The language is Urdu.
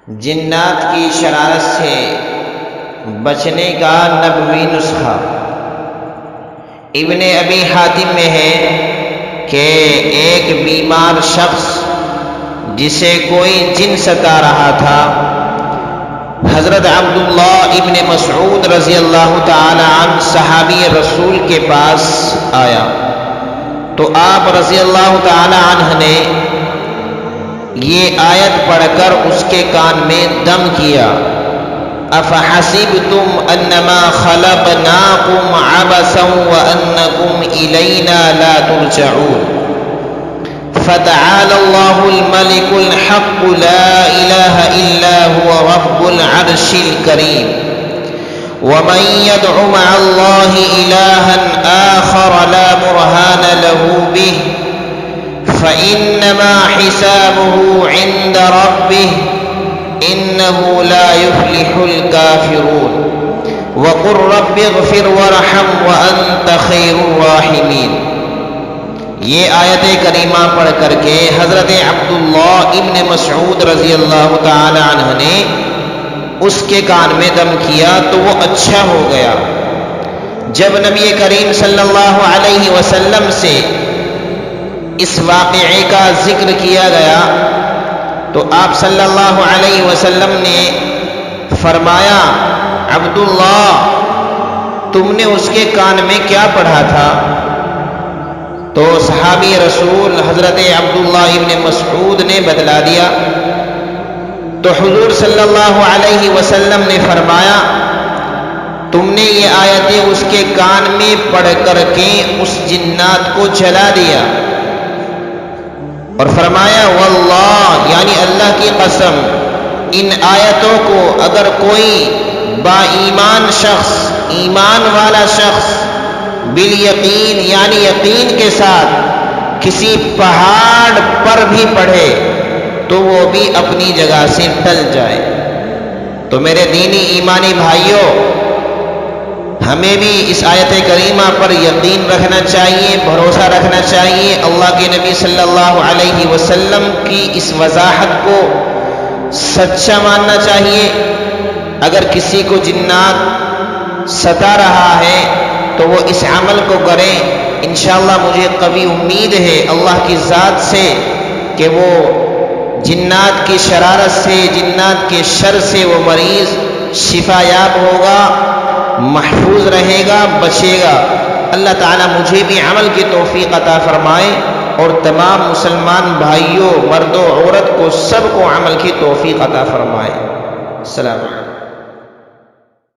جنات کی شرارت سے بچنے کا نبوی نسخہ۔ ابن ابی حاتم میں ہے کہ ایک بیمار شخص جسے کوئی جن ستا رہا تھا حضرت عبداللہ ابن مسعود رضی اللہ تعالی عنہ صحابی رسول کے پاس آیا تو آپ رضی اللہ تعالی عنہ نے یہ آیت پڑھ کر اس کے کان میں دم کیا، افحسبتم انما خلقناکم عبثا وانکم الینا لا ترجعون فتعالى الله الملك الحق لا إله إلا هو رب العرش الكريم ومن يدع مع الله إلها آخر لا برهان له به فإنما حسابه عند ربه إنه لا يفلح الكافرون وقل رب اغفر وارحم وأنت خير الراحمين۔ یہ آیت کریمہ پڑھ کر کے حضرت عبداللہ ابن مسعود رضی اللہ تعالی عنہ نے اس کے کان میں دم کیا تو وہ اچھا ہو گیا۔ جب نبی کریم صلی اللہ علیہ وسلم سے اس واقعے کا ذکر کیا گیا تو آپ صلی اللہ علیہ وسلم نے فرمایا، عبداللہ تم نے اس کے کان میں کیا پڑھا تھا؟ تو صحابی رسول حضرت عبداللہ ابن مسعود نے بتلا دیا تو حضور صلی اللہ علیہ وسلم نے فرمایا، تم نے یہ آیتیں اس کے کان میں پڑھ کر کے اس جنات کو جلا دیا، اور فرمایا واللہ یعنی اللہ کی قسم ان آیتوں کو اگر کوئی با ایمان شخص، ایمان والا شخص بالیقین یعنی یقین کے ساتھ کسی پہاڑ پر بھی پڑھے تو وہ بھی اپنی جگہ سے ٹل جائے۔ تو میرے دینی ایمانی بھائیوں، ہمیں بھی اس آیت کریمہ پر یقین رکھنا چاہیے، بھروسہ رکھنا چاہیے، اللہ کے نبی صلی اللہ علیہ وسلم کی اس وضاحت کو سچا ماننا چاہیے۔ اگر کسی کو جنات ستا رہا ہے تو وہ اس عمل کو کریں، انشاءاللہ مجھے قوی امید ہے اللہ کی ذات سے کہ وہ جنات کی شرارت سے، جنات کے شر سے وہ مریض شفا یاب ہوگا، محفوظ رہے گا، بچے گا۔ اللہ تعالیٰ مجھے بھی عمل کی توفیق عطا فرمائے اور تمام مسلمان بھائیوں، مرد و عورت کو سب کو عمل کی توفیق عطا فرمائے۔ السلام علیکم۔